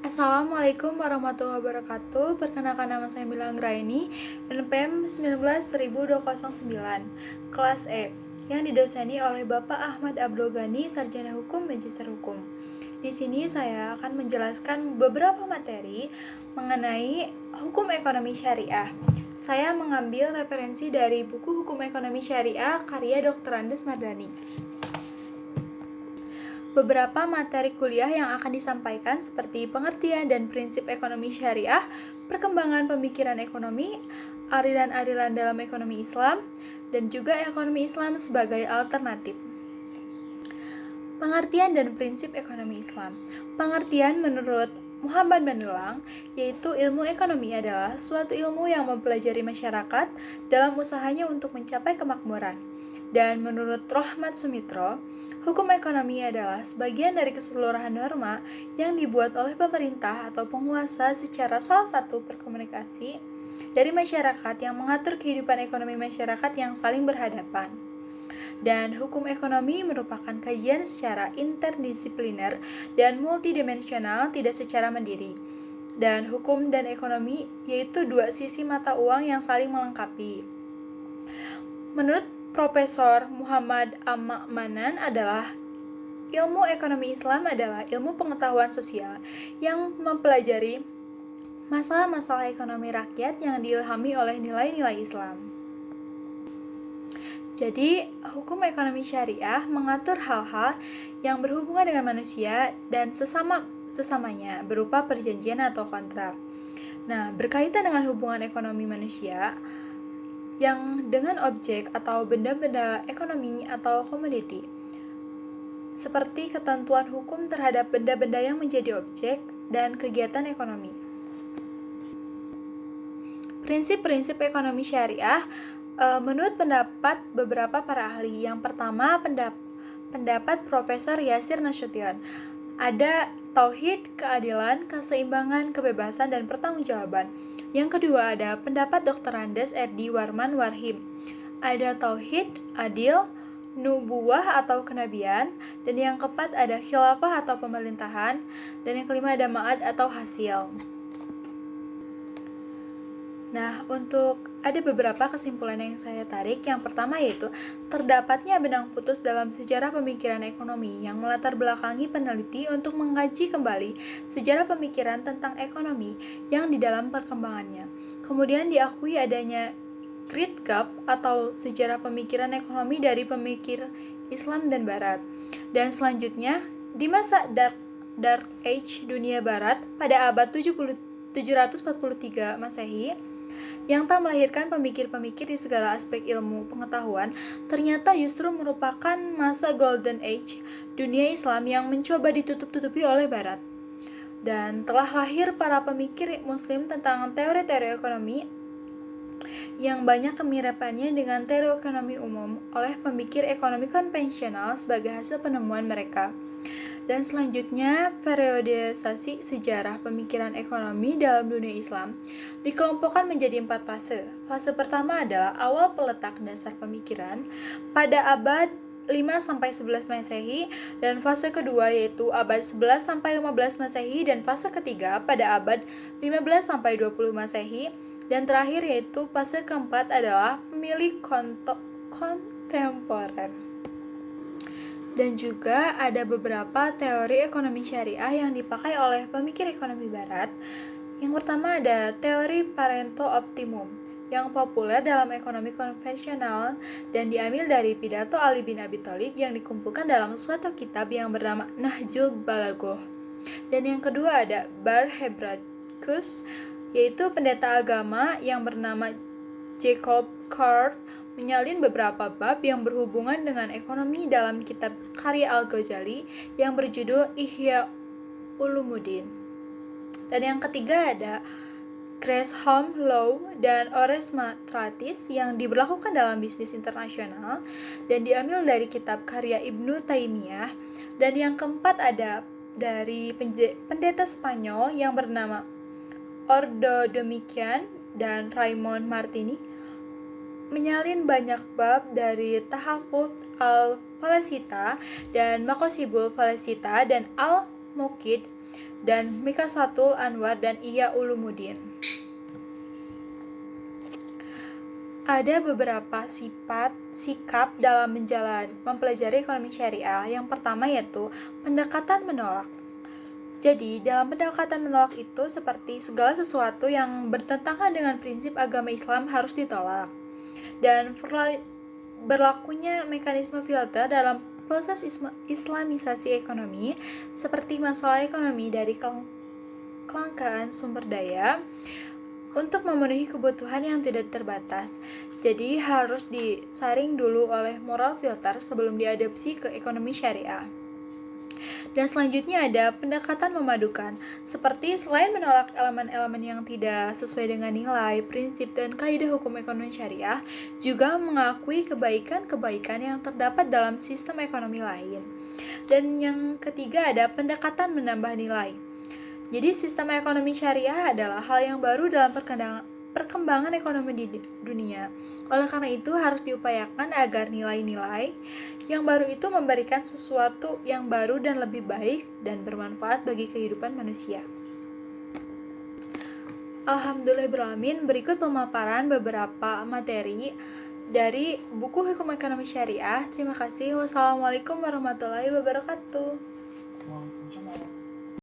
Assalamualaikum warahmatullahi wabarakatuh. Perkenalkan, nama saya Mila Anggraini, NPM 19.209, kelas E, yang didoseni oleh Bapak Ahmad Abdul Ghani, Sarjana Hukum, Magister Hukum. Di sini saya akan menjelaskan beberapa materi mengenai hukum ekonomi syariah. Saya mengambil referensi dari buku Hukum Ekonomi Syariah karya Dr. Andes Mardani. Beberapa materi kuliah yang akan disampaikan seperti pengertian dan prinsip ekonomi syariah, perkembangan pemikiran ekonomi, aliran-aliran dalam ekonomi Islam, dan juga ekonomi Islam sebagai alternatif. Pengertian dan prinsip ekonomi Islam. Pengertian menurut Muhammad Manulang, yaitu ilmu ekonomi adalah suatu ilmu yang mempelajari masyarakat dalam usahanya untuk mencapai kemakmuran. Dan menurut Rohmat Sumitro, hukum ekonomi adalah sebagian dari keseluruhan norma yang dibuat oleh pemerintah atau penguasa secara salah satu berkomunikasi dari masyarakat yang mengatur kehidupan ekonomi masyarakat yang saling berhadapan. Dan hukum ekonomi merupakan kajian secara interdisipliner dan multidimensional, tidak secara mandiri. Dan hukum dan ekonomi yaitu dua sisi mata uang yang saling melengkapi. Menurut Profesor Muhammad Manan adalah ilmu ekonomi Islam adalah ilmu pengetahuan sosial yang mempelajari masalah-masalah ekonomi rakyat yang diilhami oleh nilai-nilai Islam. Jadi, hukum ekonomi syariah mengatur hal-hal yang berhubungan dengan manusia dan sesamanya berupa perjanjian atau kontrak. Nah, berkaitan dengan hubungan ekonomi manusia yang dengan objek atau benda-benda ekonomi atau komoditi, seperti ketentuan hukum terhadap benda-benda yang menjadi objek dan kegiatan ekonomi. Prinsip-prinsip ekonomi syariah menurut pendapat beberapa para ahli. Yang pertama, pendapat Profesor Yasir Nasution. Ada tauhid, keadilan, keseimbangan, kebebasan, dan pertanggungjawaban. Yang kedua, ada pendapat Dr. Andes R.D. Warman Warhim. Ada tauhid, adil, nubuwah atau kenabian, dan yang keempat ada khilafah atau pemerintahan, dan yang kelima ada ma'ad atau hasil. Nah, untuk ada beberapa kesimpulan yang saya tarik. Yang pertama yaitu terdapatnya benang putus dalam sejarah pemikiran ekonomi yang melatar belakangi peneliti untuk mengkaji kembali sejarah pemikiran tentang ekonomi yang di dalam perkembangannya. Kemudian diakui adanya great gap atau sejarah pemikiran ekonomi dari pemikir Islam dan Barat. Dan selanjutnya, di masa Dark Age dunia Barat pada abad 743 Masehi, yang tak melahirkan pemikir-pemikir di segala aspek ilmu pengetahuan, ternyata justru merupakan masa Golden Age dunia Islam yang mencoba ditutup-tutupi oleh Barat. Dan telah lahir para pemikir Muslim tentang teori-teori ekonomi yang banyak kemiripannya dengan teori ekonomi umum oleh pemikir ekonomi konvensional sebagai hasil penemuan mereka. Dan selanjutnya, periodisasi sejarah pemikiran ekonomi dalam dunia Islam dikelompokkan menjadi 4 fase. Fase pertama adalah awal peletak dasar pemikiran pada abad 5-11 Masehi, dan fase kedua yaitu abad 11-15 Masehi, dan fase ketiga pada abad 15-20 Masehi, dan terakhir yaitu fase keempat adalah pemilih kontemporer. Dan juga ada beberapa teori ekonomi syariah yang dipakai oleh pemikir ekonomi Barat. Yang pertama ada teori Pareto Optimum yang populer dalam ekonomi konvensional dan diambil dari pidato Ali bin Abi Thalib yang dikumpulkan dalam suatu kitab yang bernama Nahjul Balaghoh. Dan yang kedua ada Bar Hebraicus, yaitu pendeta agama yang bernama Jacob Cart menyalin beberapa bab yang berhubungan dengan ekonomi dalam kitab karya Al-Ghazali yang berjudul Ihya Ulumuddin. Dan yang ketiga ada Gresham Law dan Ores Matratis yang diberlakukan dalam bisnis internasional dan diambil dari kitab karya Ibnu Taimiyah. Dan yang keempat ada dari pendeta Spanyol yang bernama Ordo Demikian dan Raymond Martini menyalin banyak bab dari Tahafut al-Falasita dan Makosibul Falasita dan al-Muqid dan Mikasatul Anwar dan Ihya Ulumuddin. Ada beberapa sikap dalam mempelajari ekonomi syariah. Yang pertama yaitu pendekatan menolak. Jadi, dalam pendekatan menolak itu seperti segala sesuatu yang bertentangan dengan prinsip agama Islam harus ditolak. Dan berlakunya mekanisme filter dalam proses islamisasi ekonomi seperti masalah ekonomi dari kelangkaan sumber daya untuk memenuhi kebutuhan yang tidak terbatas. Jadi harus disaring dulu oleh moral filter sebelum diadopsi ke ekonomi syariah. Dan selanjutnya ada pendekatan memadukan, seperti selain menolak elemen-elemen yang tidak sesuai dengan nilai, prinsip, dan kaidah hukum ekonomi syariah, juga mengakui kebaikan-kebaikan yang terdapat dalam sistem ekonomi lain. Dan yang ketiga ada pendekatan menambah nilai. Jadi sistem ekonomi syariah adalah hal yang baru dalam perkembangan ekonomi di dunia. Oleh karena itu harus diupayakan agar nilai-nilai yang baru itu memberikan sesuatu yang baru dan lebih baik dan bermanfaat bagi kehidupan manusia. Alhamdulillahirrahmanirrahim, berikut pemaparan beberapa materi dari buku Hukum Ekonomi Syariah. Terima kasih. Wassalamualaikum warahmatullahi wabarakatuh.